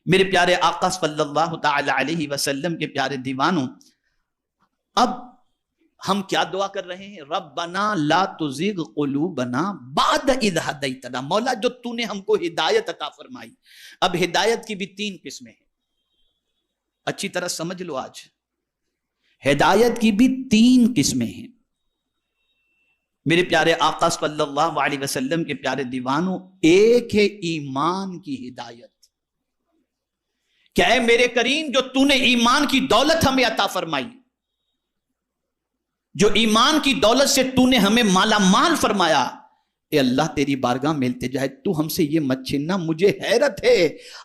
میرے پیارے آقا صلی اللہ تعالی علیہ وسلم کے پیارے دیوانوں، اب ہم کیا دعا کر رہے ہیں؟ ربنا لا تزغ قلوبنا بعد اذ ہدیتنا، مولا جو تو نے ہم کو ہدایت عطا فرمائی۔ اب ہدایت کی بھی 3 قسمیں ہیں، اچھی طرح سمجھ لو۔ آج ہدایت کی بھی 3 قسمیں ہیں۔ میرے پیارے آقا صلی اللہ علیہ وسلم کے پیارے دیوانوں، ایک ہے ایمان کی ہدایت، کہ اے میرے کریم جو تو نے ایمان کی دولت ہمیں عطا فرمائی، جو ایمان کی دولت سے تو نے ہمیں مالا مال فرمایا، اے اللہ تیری بارگاہ میں التجا ہے، تو ہم سے یہ مت چھیننا۔ مجھے حیرت ہے،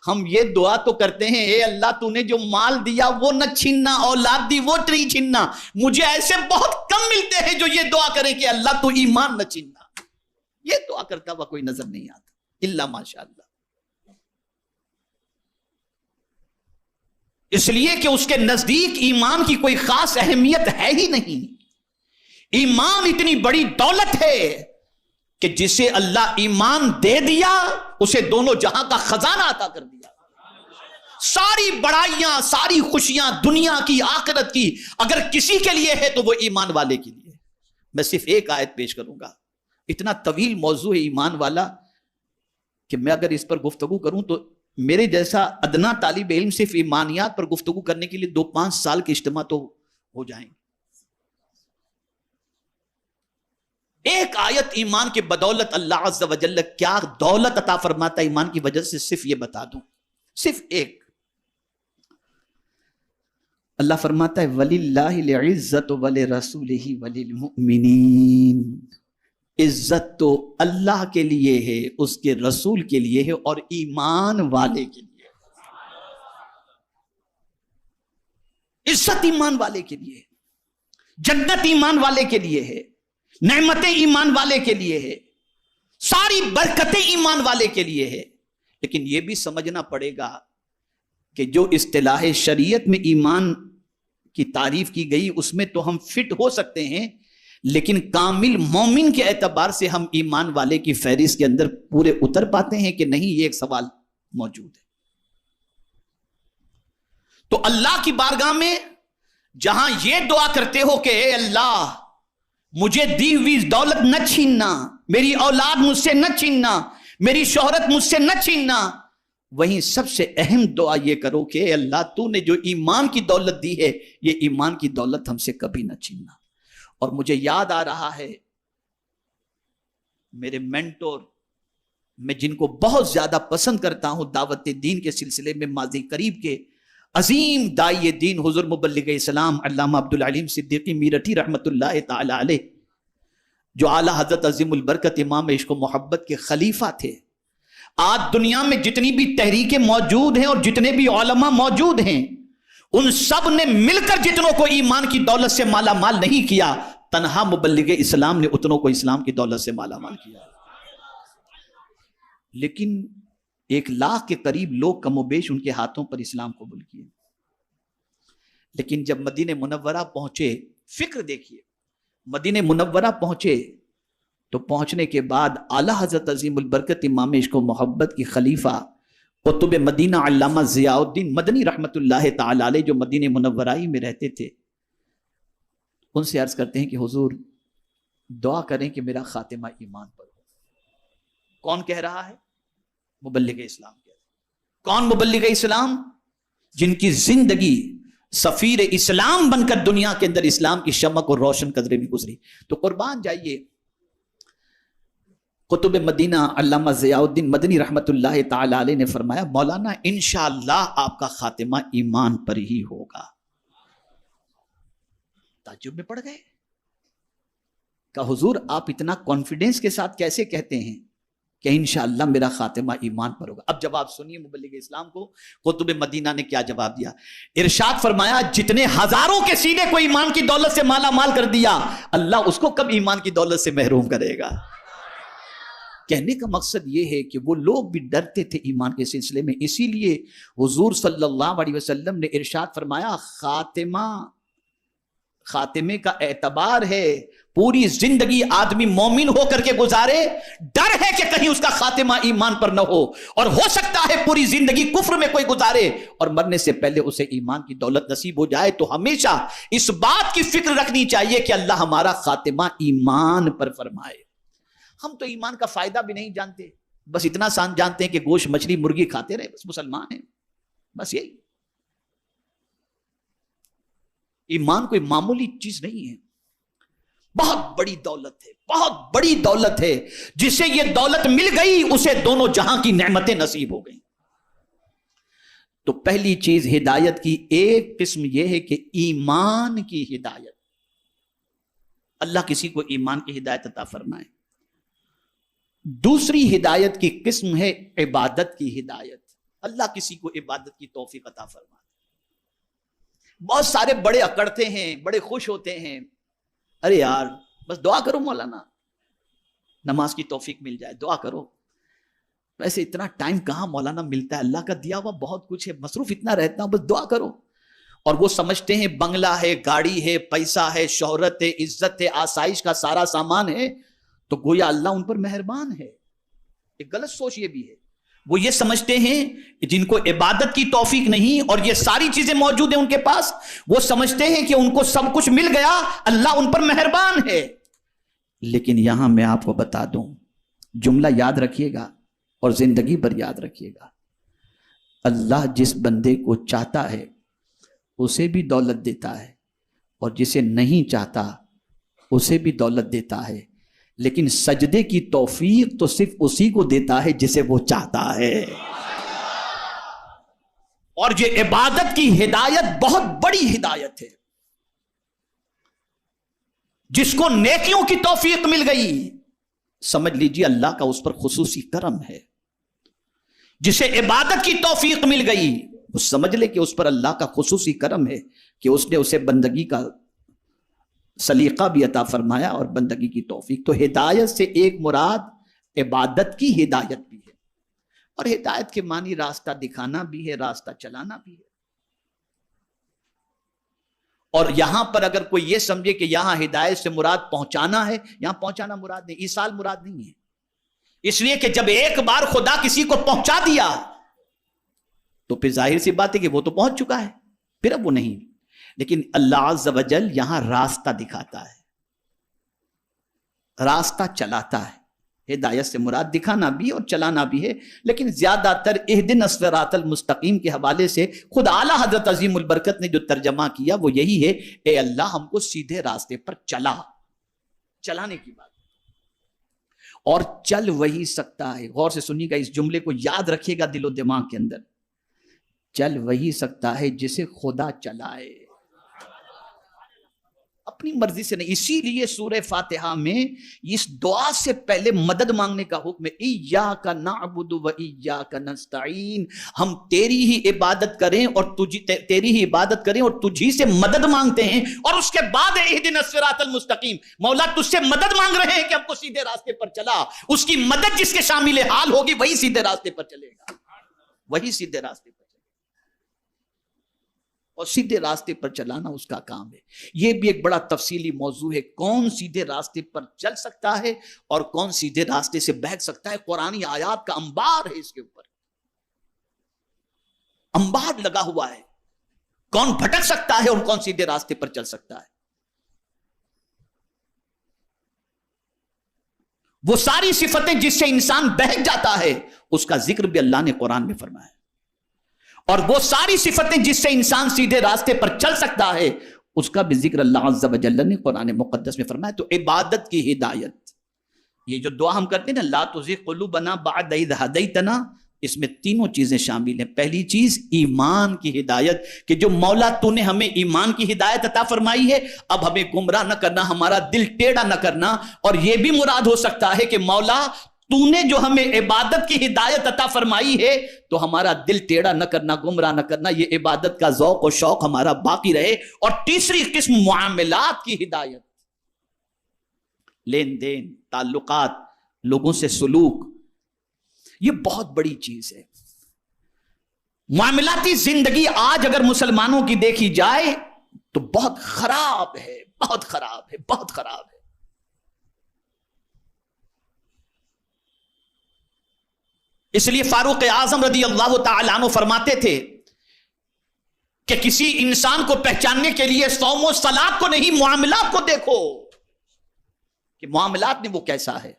ہم یہ دعا تو کرتے ہیں اے اللہ تو نے جو مال دیا وہ نہ چھیننا، اولاد دی وہ نہیں چھیننا۔ مجھے ایسے بہت کم ملتے ہیں جو یہ دعا کریں کہ اللہ تو ایمان نہ چھیننا۔ یہ دعا کرتا ہوا کوئی نظر نہیں آتا الا ماشاء اللہ، اس لیے کہ اس کے نزدیک ایمان کی کوئی خاص اہمیت ہے ہی نہیں۔ ایمان اتنی بڑی دولت ہے کہ جسے اللہ ایمان دے دیا اسے دونوں جہاں کا خزانہ عطا کر دیا۔ ساری بڑائیاں، ساری خوشیاں دنیا کی آخرت کی اگر کسی کے لیے ہے تو وہ ایمان والے کے لیے۔ میں صرف ایک آیت پیش کروں گا، اتنا طویل موضوع ہے ایمان والا کہ میں اگر اس پر گفتگو کروں تو میرے جیسا ادنا طالب علم صرف ایمانیات پر گفتگو کرنے کے لیے 2-5 سال کے اجتماع تو ہو جائیں گے۔ ایک آیت ایمان کے بدولت اللہ عز و جل کیا دولت عطا فرماتا ہے ایمان کی وجہ سے، صرف یہ بتا دوں، صرف ایک۔ اللہ فرماتا ہے وَلِلَّهِ الْعِزَّةُ وَلِرَسُولِهِ وَلِلْمُؤْمِنِينَ، عزت تو اللہ کے لیے ہے، اس کے رسول کے لیے ہے اور ایمان والے کے لیے۔ عزت ایمان والے کے لیے، جنت ایمان والے کے لیے ہے، نعمتیں ایمان والے کے لیے ہے، ساری برکتیں ایمان والے کے لیے ہے۔ لیکن یہ بھی سمجھنا پڑے گا کہ جو اصطلاح شریعت میں ایمان کی تعریف کی گئی اس میں تو ہم فٹ ہو سکتے ہیں، لیکن کامل مومن کے اعتبار سے ہم ایمان والے کی فہرست کے اندر پورے اتر پاتے ہیں کہ نہیں، یہ ایک سوال موجود ہے۔ تو اللہ کی بارگاہ میں جہاں یہ دعا کرتے ہو کہ اے اللہ مجھے دی ہوئی دولت نہ چھیننا، میری اولاد مجھ سے نہ چھیننا، میری شہرت مجھ سے نہ چھیننا، وہیں سب سے اہم دعا یہ کرو کہ اے اللہ تو نے جو ایمان کی دولت دی ہے یہ ایمان کی دولت ہم سے کبھی نہ چھیننا۔ اور مجھے یاد آ رہا ہے میرے مینٹور، میں جن کو بہت زیادہ پسند کرتا ہوں دعوت دین کے سلسلے میں، ماضی قریب کے عظیم دائی دین حضور مبلغ اسلام علامہ عبدالعلیم صدیقی میرٹھی رحمت اللہ تعالی علیہ، جو اعلیٰ حضرت عظیم البرکت امام عشق و محبت کے خلیفہ تھے۔ آج دنیا میں جتنی بھی تحریکیں موجود ہیں اور جتنے بھی علماء موجود ہیں، ان سب نے مل کر جتنوں کو ایمان کی دولت سے مالا مال نہیں کیا، تنہا مبلغ اسلام نے اتنوں کو اسلام کی دولت سے مالا مال کیا۔ لیکن 1 لاکھ کے قریب لوگ کم و بیش ان کے ہاتھوں پر اسلام قبول کیے۔ لیکن جب مدینہ منورہ پہنچے، فکر دیکھیے، مدینہ منورہ پہنچے تو پہنچنے کے بعد اعلیٰ حضرت عظیم البرکت امام عشق و محبت کی خلیفہ قطب مدینہ علامہ ضیاء الدین مدنی رحمت اللہ تعالی علیہ، جو مدینہ منورہ ہی میں رہتے تھے، ان سے عرض کرتے ہیں کہ حضور دعا کریں کہ میرا خاتمہ ایمان پر ہو۔ کون کہہ رہا ہے؟ مبلغ اسلام کہہ رہا ہے۔ کون مبلغ اسلام؟ جن کی زندگی سفیر اسلام بن کر دنیا کے اندر اسلام کی شمع کو روشن قدرے بھی گزری۔ تو قربان جائیے، قطب مدینہ علامہ ضیاء الدین مدنی رحمت اللہ تعالی علیہ نے فرمایا مولانا انشاءاللہ آپ کا خاتمہ ایمان پر ہی ہوگا۔ تعجب میں پڑ گئے کہ حضور آپ اتنا کانفیڈنس کے ساتھ کیسے کہتے ہیں کہ انشاءاللہ میرا خاتمہ ایمان پر ہوگا؟ اب جواب سنیے مبلغ اسلام کو قطب مدینہ نے کیا جواب دیا۔ ارشاد فرمایا جتنے ہزاروں کے سینے کو ایمان کی دولت سے مالا مال کر دیا، اللہ اس کو کب ایمان کی دولت سے محروم کرے گا؟ کہنے کا مقصد یہ ہے کہ وہ لوگ بھی ڈرتے تھے ایمان کے سلسلے میں، اسی لیے حضور صلی اللہ علیہ وسلم نے ارشاد فرمایا خاتمے کا اعتبار ہے. پوری زندگی آدمی مومن ہو کر کے گزارے, ڈر ہے کہ کہیں اس کا خاتمہ ایمان پر نہ ہو, اور ہو سکتا ہے پوری زندگی کفر میں کوئی گزارے اور مرنے سے پہلے اسے ایمان کی دولت نصیب ہو جائے. تو ہمیشہ اس بات کی فکر رکھنی چاہیے کہ اللہ ہمارا خاتمہ ایمان پر فرمائے. ہم تو ایمان کا فائدہ بھی نہیں جانتے, بس اتنا جانتے ہیں کہ گوشت مچھلی مرغی کھاتے رہے, بس مسلمان ہیں, بس یہی. ایمان کوئی معمولی چیز نہیں ہے, بہت بڑی دولت ہے, بہت بڑی دولت ہے. جسے یہ دولت مل گئی اسے دونوں جہاں کی نعمتیں نصیب ہو گئیں. تو پہلی چیز ہدایت کی ایک قسم یہ ہے کہ ایمان کی ہدایت, اللہ کسی کو ایمان کی ہدایت عطا فرمائے. دوسری ہدایت کی قسم ہے عبادت کی ہدایت, اللہ کسی کو عبادت کی توفیق عطا فرمائے. بہت سارے بڑے اکڑتے ہیں, بڑے خوش ہوتے ہیں, ارے یار بس دعا کرو مولانا نماز کی توفیق مل جائے, دعا کرو. ویسے اتنا ٹائم کہاں مولانا ملتا ہے, اللہ کا دیا ہوا بہت کچھ ہے, مصروف اتنا رہتا ہوں, بس دعا کرو. اور وہ سمجھتے ہیں بنگلہ ہے, گاڑی ہے, پیسہ ہے, شہرت ہے, عزت ہے, آسائش کا سارا سامان ہے, تو گویا اللہ ان پر مہربان ہے. ایک غلط سوچ یہ بھی ہے, وہ یہ سمجھتے ہیں جن کو عبادت کی توفیق نہیں اور یہ ساری چیزیں موجود ہیں ان کے پاس, وہ سمجھتے ہیں کہ ان کو سب کچھ مل گیا, اللہ ان پر مہربان ہے. لیکن یہاں میں آپ کو بتا دوں, جملہ یاد رکھیے گا اور زندگی پر یاد رکھیے گا, اللہ جس بندے کو چاہتا ہے اسے بھی دولت دیتا ہے, اور جسے نہیں چاہتا اسے بھی دولت دیتا ہے. لیکن سجدے کی توفیق تو صرف اسی کو دیتا ہے جسے وہ چاہتا ہے. اور یہ عبادت کی ہدایت بہت بڑی ہدایت ہے. جس کو نیکیوں کی توفیق مل گئی سمجھ لیجیے اللہ کا اس پر خصوصی کرم ہے. جسے عبادت کی توفیق مل گئی وہ سمجھ لے کہ اس پر اللہ کا خصوصی کرم ہے کہ اس نے اسے بندگی کا سلیقہ بھی عطا فرمایا اور بندگی کی توفیق. تو ہدایت سے ایک مراد عبادت کی ہدایت بھی ہے, اور ہدایت کے معنی راستہ دکھانا بھی ہے, راستہ چلانا بھی ہے. اور یہاں پر اگر کوئی یہ سمجھے کہ یہاں ہدایت سے مراد پہنچانا ہے, یہاں پہنچانا مراد نہیں, ایصال مراد نہیں ہے. اس لیے کہ جب ایک بار خدا کسی کو پہنچا دیا تو پھر ظاہر سی بات ہے کہ وہ تو پہنچ چکا ہے, پھر اب وہ نہیں. لیکن اللہ عز و جل یہاں راستہ دکھاتا ہے, راستہ چلاتا ہے. ہدایت سے مراد دکھانا بھی اور چلانا بھی ہے, لیکن زیادہ تر اہدنا الصراط المستقیم کے حوالے سے خود اعلیٰ حضرت عظیم البرکت نے جو ترجمہ کیا وہ یہی ہے, اے اللہ ہم کو سیدھے راستے پر چلا, چلانے کی بات. اور چل وہی سکتا ہے, غور سے سنیے گا, اس جملے کو یاد رکھیے گا دل و دماغ کے اندر, چل وہی سکتا ہے جسے خدا چلائے, اپنی مرضی سے نہیں. اسی لیے سورہ فاتحہ میں اس دعا سے پہلے مدد مانگنے کا حکم ہے, ایاک نعبد و ایاک نستعین, ہم تیری ہی عبادت کریں اور تیری ہی عبادت کریں اور تجھی سے مدد مانگتے ہیں. اور اس کے بعد اہدنا الصراط المستقیم, مولا تجھ سے مدد مانگ رہے ہیں کہ ہم کو سیدھے راستے پر چلا. اس کی مدد جس کے شامل حال ہوگی وہی سیدھے راستے پر چلے گا, وہی سیدھے راستے پر. اور سیدھے راستے پر چلانا اس کا کام ہے. یہ بھی ایک بڑا تفصیلی موضوع ہے, کون سیدھے راستے پر چل سکتا ہے اور کون سیدھے راستے سے بہت سکتا ہے. قرآنی آیات کا انبار ہے, اس کے اوپر انبار لگا ہوا ہے, کون بھٹک سکتا ہے اور کون سیدھے راستے پر چل سکتا ہے. وہ ساری صفتیں جس سے انسان بہک جاتا ہے اس کا ذکر بھی اللہ نے قرآن میں فرمایا, اور وہ ساری صفتیں جس سے انسان سیدھے راستے پر چل سکتا ہے اس کا بھی ذکر اللہ عز و جل نے قرآن مقدس میں فرمایا. تو عبادت کی ہدایت, یہ جو دعا ہم کرتے ہیں نا, لا تزغ قلوبنا بعد اذ ہدیتنا, اس میں تینوں چیزیں شامل ہیں. پہلی چیز ایمان کی ہدایت, کہ جو مولا تو نے ہمیں ایمان کی ہدایت عطا فرمائی ہے, اب ہمیں گمراہ نہ کرنا, ہمارا دل ٹیڑھا نہ کرنا. اور یہ بھی مراد ہو سکتا ہے کہ مولا تو نے جو ہمیں عبادت کی ہدایت عطا فرمائی ہے تو ہمارا دل ٹیڑھا نہ کرنا, گمراہ نہ کرنا, یہ عبادت کا ذوق و شوق ہمارا باقی رہے. اور تیسری قسم معاملات کی ہدایت, لین دین, تعلقات, لوگوں سے سلوک, یہ بہت بڑی چیز ہے. معاملاتی زندگی آج اگر مسلمانوں کی دیکھی جائے تو بہت خراب ہے، بہت خراب ہے، بہت خراب ہے۔ اس لیے فاروق اعظم رضی اللہ تعالیٰ عنہ فرماتے تھے کہ کسی انسان کو پہچاننے کے لیے صوم و صلات کو نہیں، معاملات کو دیکھو کہ معاملات میں وہ کیسا ہے۔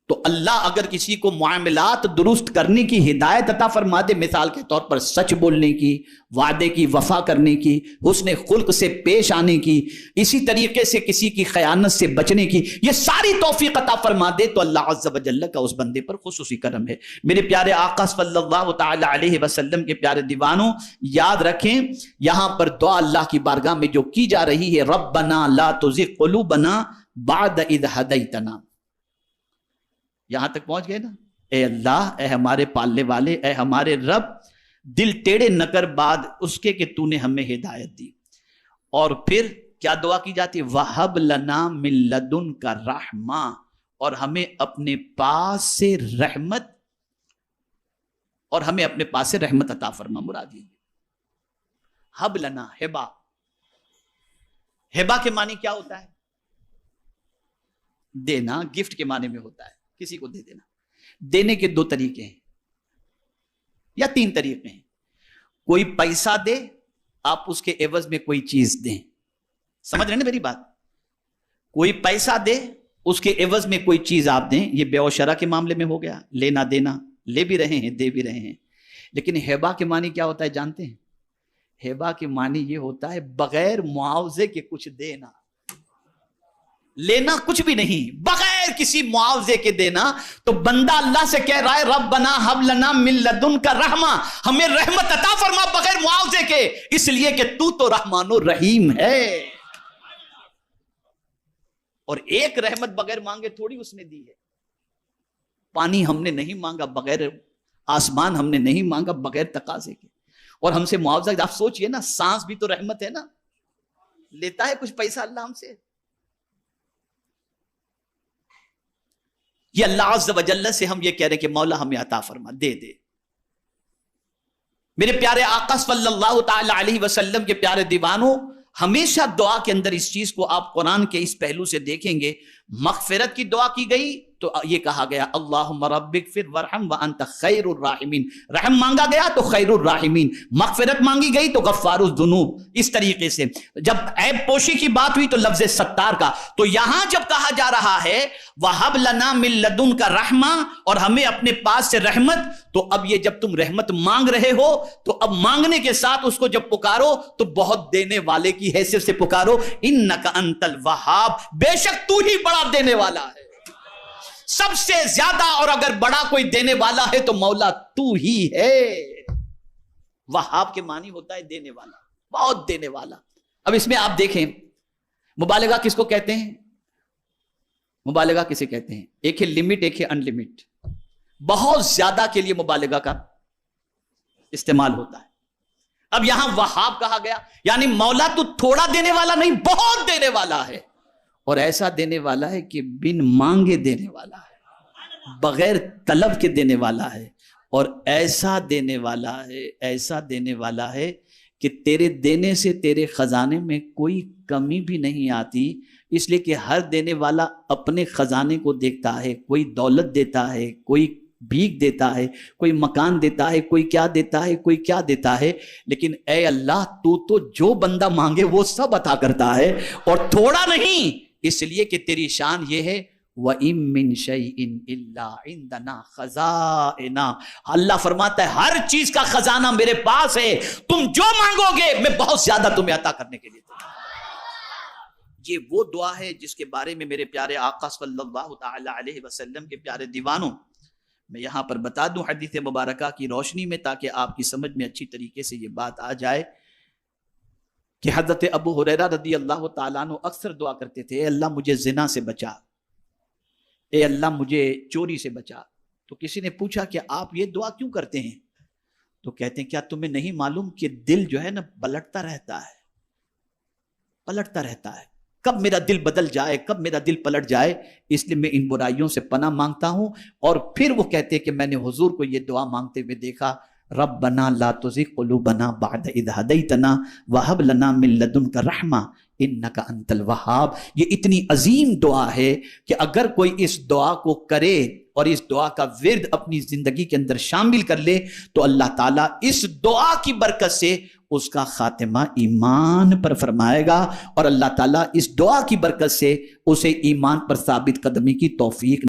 تو اللہ اگر کسی کو معاملات درست کرنے کی ہدایت عطا فرما دے، مثال کے طور پر سچ بولنے کی، وعدے کی وفا کرنے کی، حسن خلق سے پیش آنے کی، اسی طریقے سے کسی کی خیانت سے بچنے کی، یہ ساری توفیق عطا فرما دے تو اللہ عز و جل کا اس بندے پر خصوصی کرم ہے۔ میرے پیارے آقا صلی اللہ تعالی علیہ وسلم کے پیارے دیوانوں، یاد رکھیں یہاں پر دعا اللہ کی بارگاہ میں جو کی جا رہی ہے، ربنا لا تزغ قلوبنا بعد اذ ہدیتنا، یہاں تک پہنچ گئے نا؟ اے اللہ، اے ہمارے پالنے والے، اے ہمارے رب، دل ٹیڑے نہ کر بعد اس کے کہ تو نے ہمیں ہدایت دی۔ اور پھر کیا دعا کی جاتی ہے؟ وَهَبْ لَنَا مِن لَدُنْكَ رَحْمَةً، اور ہمیں اپنے پاس سے رحمت، اور ہمیں اپنے پاس سے رحمت عطا فرما۔ مراد یہ ہب لنا، ہبا، ہبا کے معنی کیا ہوتا ہے؟ دینا، گفٹ کے معنی میں ہوتا ہے، کسی کو دے دینا۔ دینے کے دو طریقے ہیں یا تین طریقے ہیں۔ کوئی پیسہ دے، آپ اس کے عوض میں کوئی چیز دیں، سمجھ رہے ہیں نا میری بات؟ کوئی پیسہ دے، اس کے عوض میں کوئی چیز آپ دیں، یہ بیع و شرع کے معاملے میں ہو گیا، لینا دینا، لے بھی رہے ہیں دے بھی رہے ہیں۔ لیکن ہیبا کے معنی کیا ہوتا ہے جانتے ہیں؟ ہیبا کے معنی یہ ہوتا ہے بغیر معاوضے کے کچھ دینا، لینا کچھ بھی نہیں، بغیر کسی معاوضے کے دینا۔ تو بندہ اللہ سے کہہ رہا ہے ربنا ہب لنا من لدنک رحمہ، ہمیں رحمت عطا فرما بغیر معاوضے کے، اس لیے کہ تو رحمان و رحیم ہے۔ اور ایک رحمت بغیر مانگے تھوڑی اس نے دی ہے۔ پانی ہم نے نہیں مانگا بغیر، آسمان ہم نے نہیں مانگا بغیر تقاضے کے، اور ہم سے معاوضہ۔ آپ سوچئے نا، سانس بھی تو رحمت ہے نا، لیتا ہے کچھ پیسہ اللہ ہم سے؟ یہ اللہ عز و جل سے ہم یہ کہہ رہے کہ مولا ہمیں عطا فرما، دے دے۔ میرے پیارے آقا صلی اللہ تعالی علیہ وسلم کے پیارے دیوانوں، ہمیشہ دعا کے اندر اس چیز کو آپ قرآن کے اس پہلو سے دیکھیں گے۔ مغفرت کی دعا کی گئی تو یہ کہا گیا اللہم رب اغفر وارحم وانت خیر الراحمین، رحم مانگا گیا تو خیر الراحمین، مغفرت مانگی گئی تو غفار الذنوب۔ اس طریقے سے جب عیب پوشی کی بات ہوئی تو لفظ ستار کا، تو یہاں جب کہا جا رہا ہے وَهَبْ لَنَا مِن لَدُنْكَ رَحْمَةً، اور ہمیں اپنے پاس سے رحمت، تو اب یہ جب تم رحمت مانگ رہے ہو تو اب مانگنے کے ساتھ اس کو جب پکارو تو بہت دینے والے کی حیثیت سے پکارو، اِنَّكَ أَنْتَ الْوَهَّابُ، بے شک تو ہی بڑا دینے والا ہے، سب سے زیادہ، اور اگر بڑا کوئی دینے والا ہے تو مولا تو ہی ہے۔ وہاب کے معنی ہوتا ہے دینے والا، بہت دینے والا۔ اب اس میں آپ دیکھیں مبالغہ کس کو کہتے ہیں؟ مبالغہ کسے کہتے ہیں؟ ایک ہے لمٹ، ایک ہے ان لمٹ۔ بہت زیادہ کے لیے مبالغہ کا استعمال ہوتا ہے۔ اب یہاں وہاب کہا گیا، یعنی مولا تو تھوڑا دینے والا نہیں، بہت دینے والا ہے، اور ایسا دینے والا ہے کہ بن مانگے دینے والا ہے، بغیر طلب کے دینے والا ہے، اور ایسا دینے والا ہے، ایسا دینے والا ہے کہ تیرے دینے سے تیرے خزانے میں کوئی کمی بھی نہیں آتی، اس لیے کہ ہر دینے والا اپنے خزانے کو دیکھتا ہے، کوئی دولت دیتا ہے، کوئی بھیک دیتا ہے، کوئی مکان دیتا ہے، کوئی کیا دیتا ہے، کوئی کیا دیتا ہے، لیکن اے اللہ تو جو بندہ مانگے وہ سب عطا کرتا ہے، اور تھوڑا نہیں، اس لیے کہ تیری شان یہ ہے وَإِن مِّن شَيْءٍ إِلَّا عِندَنَا خَزَائِنُهُ، اللہ فرماتا ہے ہر چیز کا خزانہ میرے پاس ہے، تم جو مانگو گے میں بہت زیادہ تمہیں عطا کرنے کے لیے تیار۔ یہ وہ دعا ہے جس کے بارے میں میرے پیارے آقا صلی اللہ تعالی علیہ وسلم کے پیارے دیوانوں، میں یہاں پر بتا دوں حدیث مبارکہ کی روشنی میں، تاکہ آپ کی سمجھ میں اچھی طریقے سے یہ بات آ جائے، کہ حضرت ابو ہریرہ رضی اللہ تعالیٰ عنہ اکثر دعا کرتے تھے، اے اللہ مجھے زنا سے بچا، اے اللہ مجھے چوری سے بچا۔ تو کسی نے پوچھا کہ آپ یہ دعا کیوں کرتے ہیں؟ تو کہتے ہیں کیا تمہیں نہیں معلوم کہ دل جو ہے نا پلٹتا رہتا ہے، پلٹتا رہتا ہے، کب میرا دل بدل جائے، کب میرا دل پلٹ جائے، اس لیے میں ان برائیوں سے پناہ مانگتا ہوں۔ اور پھر وہ کہتے ہیں کہ میں نے حضور کو یہ دعا مانگتے ہوئے دیکھا، ربنا لا تزغ قلوبنا بعد اذ ہدیتنا وہب لنا من لدنک رحمہ انک انت الوہاب۔ یہ اتنی عظیم دعا ہے کہ اگر کوئی اس دعا کو کرے اور اس دعا کا ورد اپنی زندگی کے اندر شامل کر لے تو اللہ تعالیٰ اس دعا کی برکت سے اس کا خاتمہ ایمان پر فرمائے گا، اور اللہ تعالیٰ اس دعا کی برکت سے اسے ایمان پر ثابت قدمی کی توفیق